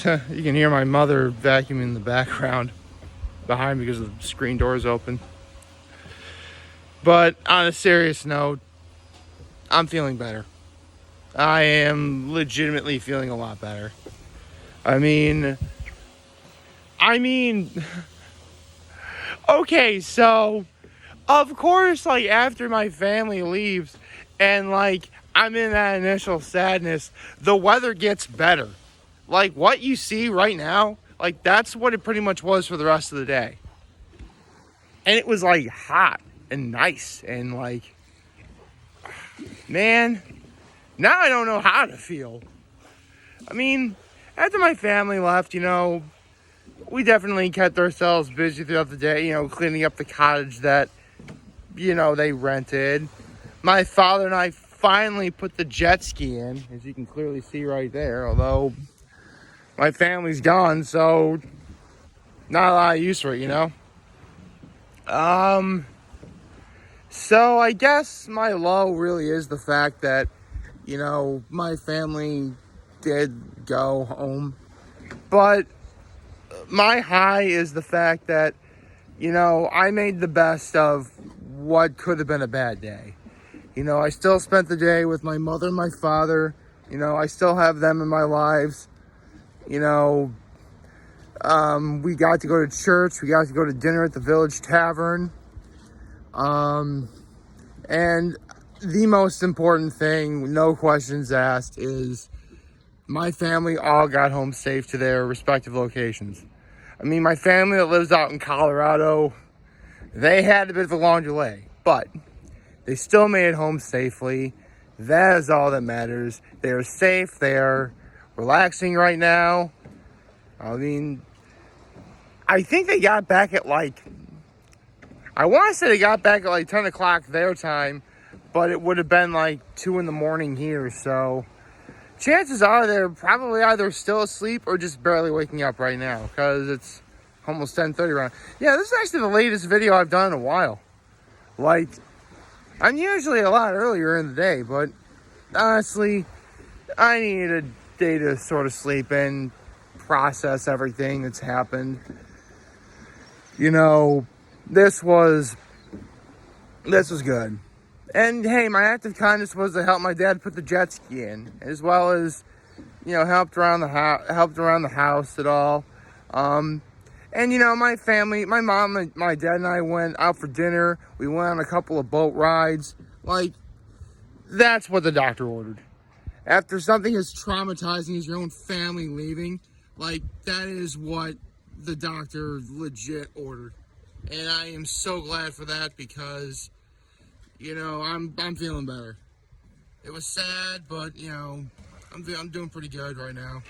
You can hear my mother vacuuming in the background behind me because the screen door is open. But on a serious note, I'm feeling better. I am legitimately feeling a lot better. I mean, okay, so of course, like after my family leaves and like I'm in that initial sadness, the weather gets better. Like what you see right now, like that's what it pretty much was for the rest of the day. And it was like hot and nice and like, man, now I don't know how to feel. I mean, after my family left, we definitely kept ourselves busy throughout the day, cleaning up the cottage that, they rented. My father and I finally put the jet ski in, as you can clearly see right there, although my family's gone, so not a lot of use for it, So I guess my low really is the fact that, my family did go home. But my high is the fact that, I made the best of what could have been a bad day. I still spent the day with my mother and my father. I still have them in my lives. We got to go to church. We got to go to dinner at the Village Tavern. And the most important thing, no questions asked, is my family all got home safe to their respective locations. I mean, my family that lives out in Colorado, they had a bit of a long delay, but they still made it home safely. That is all that matters. They are safe. They are relaxing right now. I mean, I think they got back at I want to say they got back at 10 o'clock their time, but it would have been 2 in the morning here. So chances are they're probably either still asleep or just barely waking up right now because it's almost 10:30 around. Yeah, this is actually the latest video I've done in a while. I'm usually a lot earlier in the day, but honestly, I needed a day to sort of sleep and process everything that's happened. This was good. And hey, my act of kindness was to help my dad put the jet ski in, as well as, helped around the house at all. And my family, my mom, my dad and I went out for dinner. We went on a couple of boat rides. That's what the doctor ordered. After something as traumatizing as your own family leaving, that is what the doctor legit ordered. And I am so glad for that because, I'm feeling better. It was sad, but, I'm doing pretty good right now.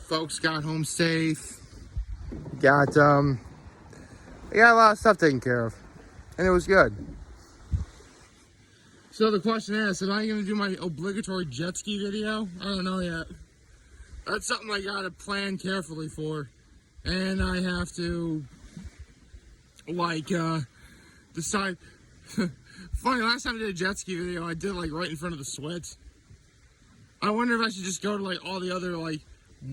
Folks got home safe. I got a lot of stuff taken care of. And it was good. So the question is, am I going to do my obligatory jet ski video? I don't know yet. That's something I got to plan carefully for. And I have to, decide. Funny, last time I did a jet ski video, I did right in front of the Swits. I wonder if I should just go to all the other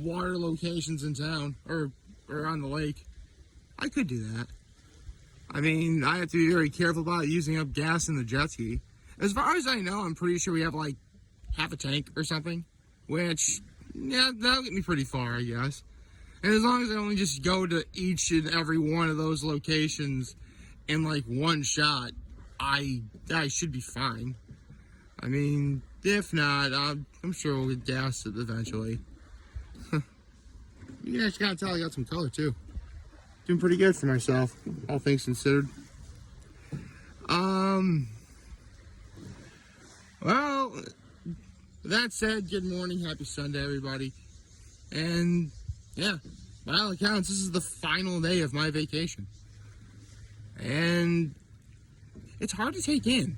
water locations in town or on the lake. I could do that. I mean, I have to be very careful about using up gas in the jet ski. As far as I know, I'm pretty sure we have half a tank or something, which, yeah, that'll get me pretty far, I guess. And as long as I only just go to each and every one of those locations in one shot, I should be fine. I mean, if not, I'm sure we'll get gassed eventually. You guys gotta tell I got some color too. Doing pretty good for myself, all things considered. Well, that said, good morning, happy Sunday, everybody. And yeah, by all accounts, this is the final day of my vacation. And it's hard to take in.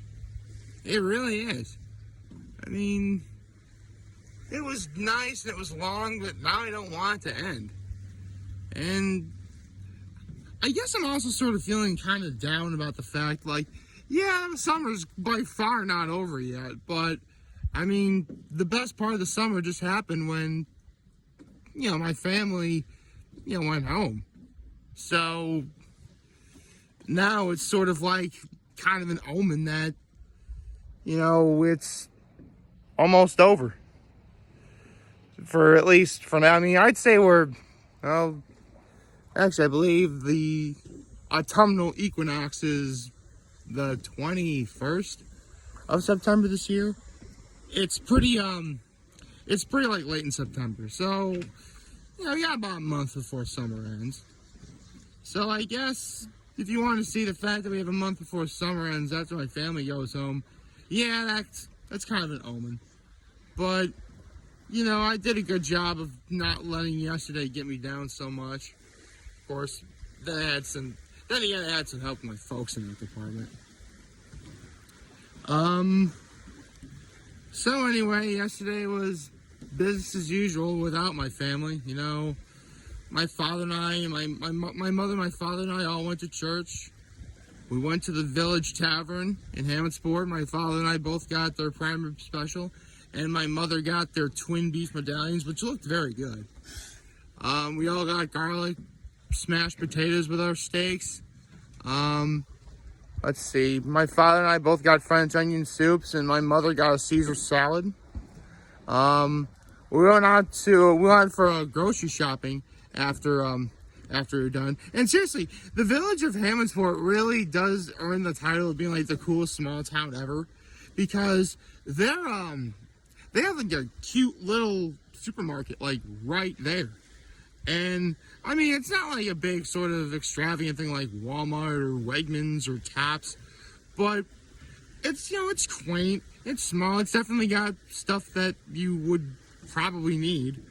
It really is. I mean, it was nice and it was long, but now I don't want it to end. And I guess I'm also sort of feeling kind of down about the fact, yeah, summer's by far not over yet, but I mean, the best part of the summer just happened when, my family, went home. So now it's sort of like kind of an omen that, it's almost over. For at least for now. I mean, I'd say well, actually, I believe the autumnal equinox is the 21st of September this year. It's pretty like late in September. So, we got about a month before summer ends. So I guess if you want to see the fact that we have a month before summer ends after my family goes home, yeah, that's kind of an omen. But, I did a good job of not letting yesterday get me down so much. Of course, then I had some help with my folks in that department. So anyway, yesterday was business as usual without my family. My father and I, my mother, my father and I all went to church. We went to the Village Tavern in Hammondsport. My father and I both got their prime rib special, and my mother got their twin beef medallions, which looked very good. We all got garlic smashed potatoes with our steaks. Let's see. My father and I both got French onion soups, and my mother got a Caesar salad. We went for grocery shopping after we were done. And seriously, the village of Hammondsport really does earn the title of being like the coolest small town ever, because they have like a cute little supermarket like right there. And I mean, it's not like a big sort of extravagant thing like Walmart or Wegmans or Tops, but it's, it's quaint, it's small, it's definitely got stuff that you would probably need,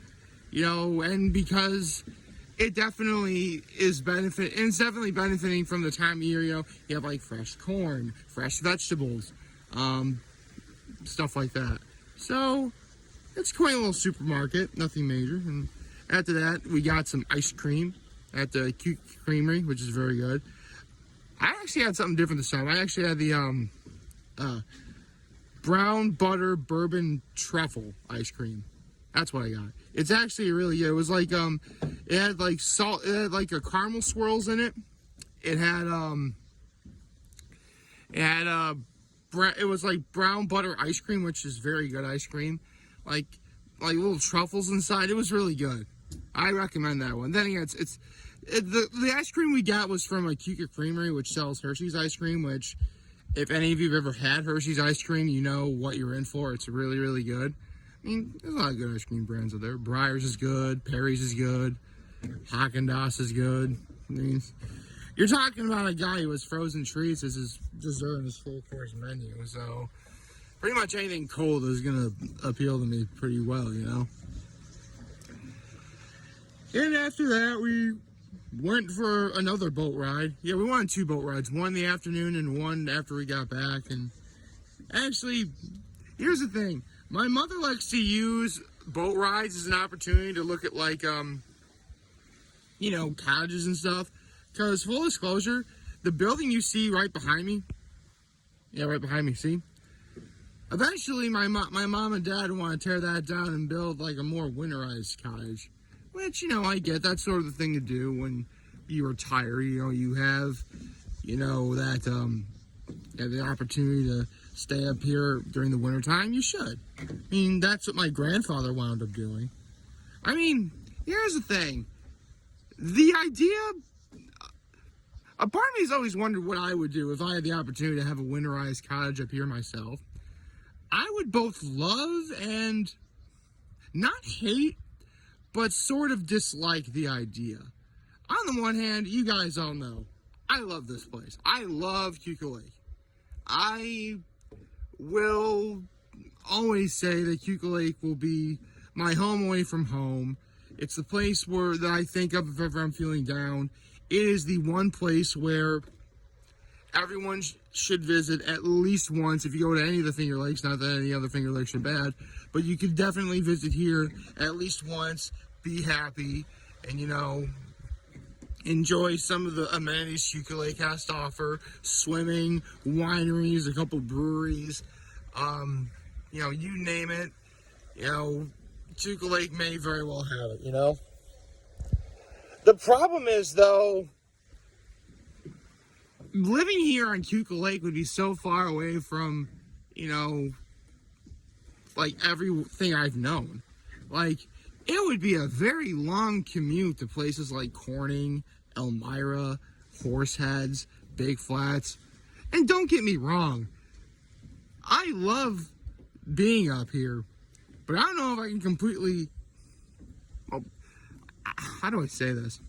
and because it definitely is it's definitely benefiting from the time of year, you have like fresh corn, fresh vegetables, stuff like that. So it's a quaint little supermarket, nothing major. And after that, we got some ice cream at the Cute Creamery, which is very good. I actually had something different this time. I actually had the brown butter bourbon truffle ice cream. That's what I got. It's actually really good. It was like it had like salt. It had like a caramel swirls in it. It was like brown butter ice cream, which is very good ice cream. Like little truffles inside. It was really good. I recommend that one. Then again, the ice cream we got was from a Cute Creamery, which sells Hershey's ice cream. Which, if any of you have ever had Hershey's ice cream, you know what you're in for. It's really, really good. I mean, there's a lot of good ice cream brands out there. Breyers is good. Perry's is good. Haagen-Dazs is good. I mean, you're talking about a guy who has frozen treats as his dessert in his full course menu. So, pretty much anything cold is going to appeal to me pretty well, And after that, we went for another boat ride. Yeah, we went on 2 boat rides. One in the afternoon and one after we got back. And actually, here's the thing. My mother likes to use boat rides as an opportunity to look at, like, cottages and stuff. Because, full disclosure, the building you see right behind me, see? Eventually, my mom and dad want to tear that down and build, like, a more winterized cottage. Which, I get. That's sort of the thing to do when you retire. You have, the opportunity to stay up here during the wintertime. You should. I mean, that's what my grandfather wound up doing. I mean, here's the thing. The idea... A part of me has always wondered what I would do if I had the opportunity to have a winterized cottage up here myself. I would both love and not hate, but sort of dislike the idea. On the one hand, you guys all know, I love this place. I love Keuka Lake. I will always say that Keuka Lake will be my home away from home. It's the place that I think of if ever I'm feeling down. It is the one place where everyone should visit at least once. If you go to any of the Finger Lakes, not that any other Finger Lakes are bad, but you can definitely visit here at least once, be happy, and, enjoy some of the amenities Keuka Lake has to offer. Swimming, wineries, a couple breweries, you name it, Chuka Lake may very well have it, The problem is, though, living here on Chuka Lake would be so far away from, like everything I've known. Like, it would be a very long commute to places like Corning, Elmira, Horseheads, Big Flats. And don't get me wrong, I love being up here, but I don't know if I can completely, well, how do I say this?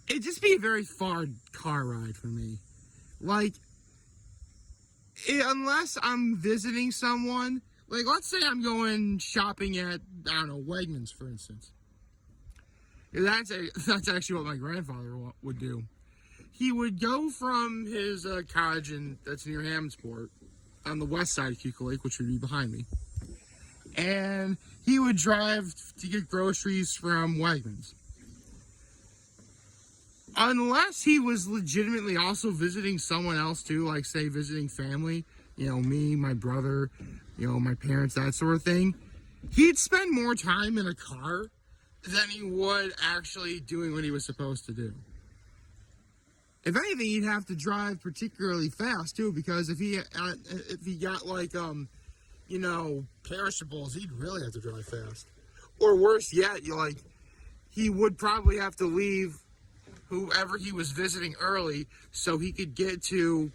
It'd just be a very far car ride for me. Like, unless I'm visiting someone, like let's say I'm going shopping at, I don't know, Wegmans, for instance. That's actually what my grandfather would do. He would go from his cottage that's near Hammondsport on the west side of Chuka Lake, which would be behind me. And he would drive to get groceries from Wegmans. Unless he was legitimately also visiting someone else too, like say visiting family, me, my brother, my parents, that sort of thing, he'd spend more time in a car than he would actually doing what he was supposed to do. If anything, he'd have to drive particularly fast too, because if he got like perishables, he'd really have to drive fast. Or worse yet, he would probably have to leave whoever he was visiting early so he could get to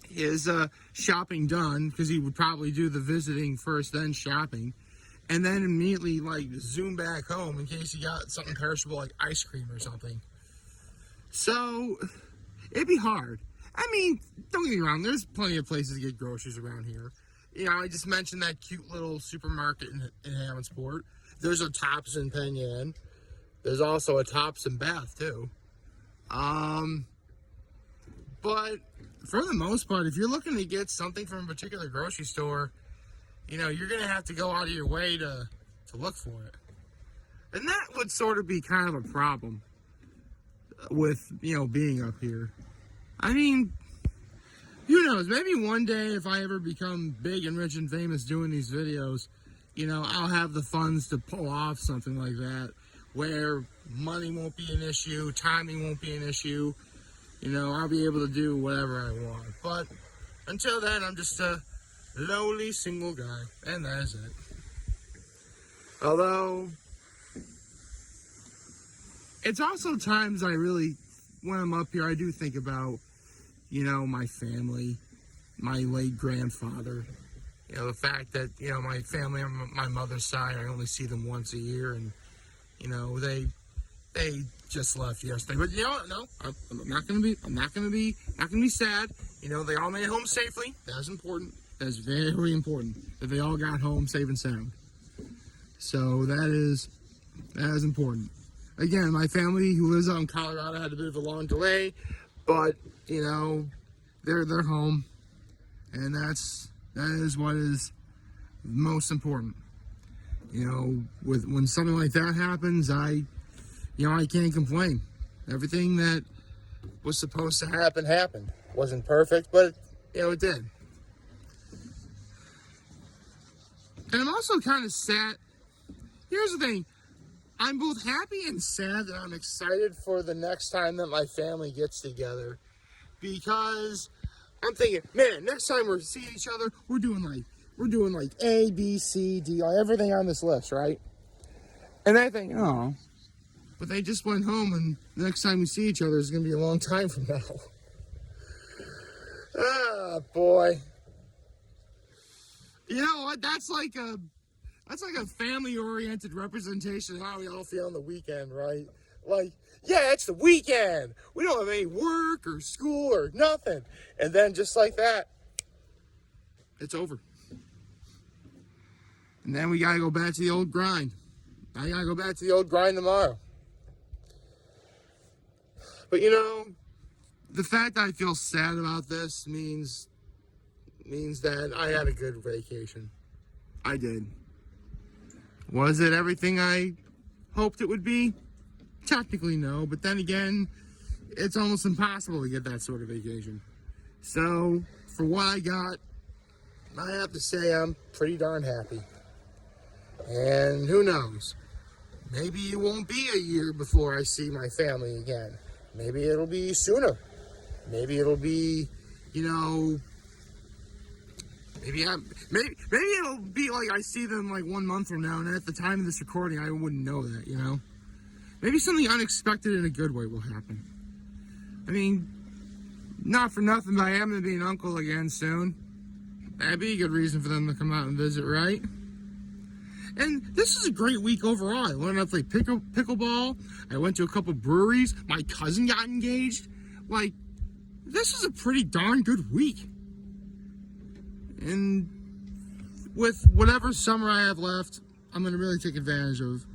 his shopping done, because he would probably do the visiting first, then shopping, and then immediately zoom back home in case he got something perishable like ice cream or something. So it'd be hard. I mean, don't get me wrong, there's plenty of places to get groceries around here. I just mentioned that cute little supermarket in Hammondsport. There's a Tops in Penn Yan. There's also a Tops in Bath too. But for the most part, if you're looking to get something from a particular grocery store, you're gonna have to go out of your way to look for it. And that would sort of be kind of a problem with, being up here. I mean, who knows, maybe one day if I ever become big and rich and famous doing these videos, I'll have the funds to pull off something like that, where money won't be an issue, timing won't be an issue. I'll be able to do whatever I want. But until then, I'm just a lowly single guy, and that is it. Although, it's also times when I'm up here, I do think about, my family, my late grandfather. The fact that, my family on my mother's side, I only see them once a year, and, they just left yesterday. But no, I'm not gonna be sad. They all made it home safely. That's important. That's very important that they all got home safe and sound. So that is important. Again, my family who lives out in Colorado had a bit of a long delay, but they're home, and that is what is most important. When something like that happens, I can't complain. Everything that was supposed to happen happened. Wasn't perfect, but it did. And I'm also kind of sad. Here's the thing. I'm both happy and sad that I'm excited for the next time that my family gets together, because I'm thinking, man, next time we're seeing each other, we're doing like A, B, C, D, everything on this list, right? And I think, oh, but they just went home, and the next time we see each other is going to be a long time from now. Ah, boy. You know what? That's like a family-oriented representation of how we all feel on the weekend, right? Like, yeah, it's the weekend. We don't have any work or school or nothing. And then just like that, it's over. And then we got to go back to the old grind. I got to go back to the old grind tomorrow. But the fact that I feel sad about this means that I had a good vacation. I did. Was it everything I hoped it would be? Technically, no. But then again, it's almost impossible to get that sort of vacation. So, for what I got, I have to say I'm pretty darn happy. And who knows? Maybe it won't be a year before I see my family again. Maybe it'll be sooner. Maybe it'll be, you know, maybe it'll be like I see them like 1 month from now, and at the time of this recording, I wouldn't know that, you know? Maybe something unexpected in a good way will happen. I mean, not for nothing, but I am going to be an uncle again soon. That'd be a good reason for them to come out and visit, right? And this is a great week overall. I learned how to play pickleball. I went to a couple breweries. My cousin got engaged. Like, this is a pretty darn good week. And with whatever summer I have left, I'm going to really take advantage of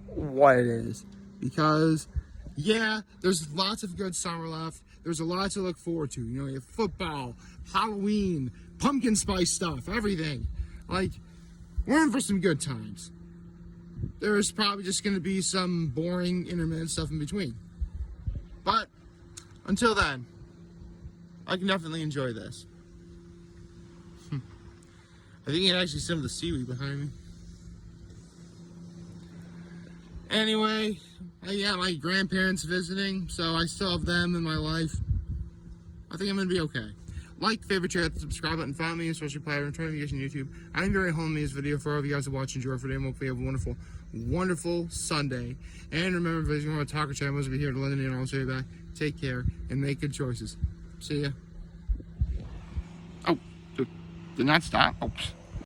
what it is. Because, yeah, there's lots of good summer left. There's a lot to look forward to. You know, you have football, Halloween, pumpkin spice stuff, everything. Like, we're in for some good times. There's probably just going to be some boring intermittent stuff in between. But until then, I can definitely enjoy this. I think you can actually see some of the seaweed behind me. Anyway, I got my grandparents visiting, so I still have them in my life. I think I'm going to be okay. Like, favorite, share, hit the subscribe button, follow me on social platforms, turn notifications on YouTube. I am very home in this video for all of you guys to watch and enjoy for today. Hopefully you have a wonderful, wonderful Sunday. And remember, if you want to talk or chat, I'm going to be here to London and I'll see you back. Take care and make good choices. See ya. Oh, did not stop. Oops.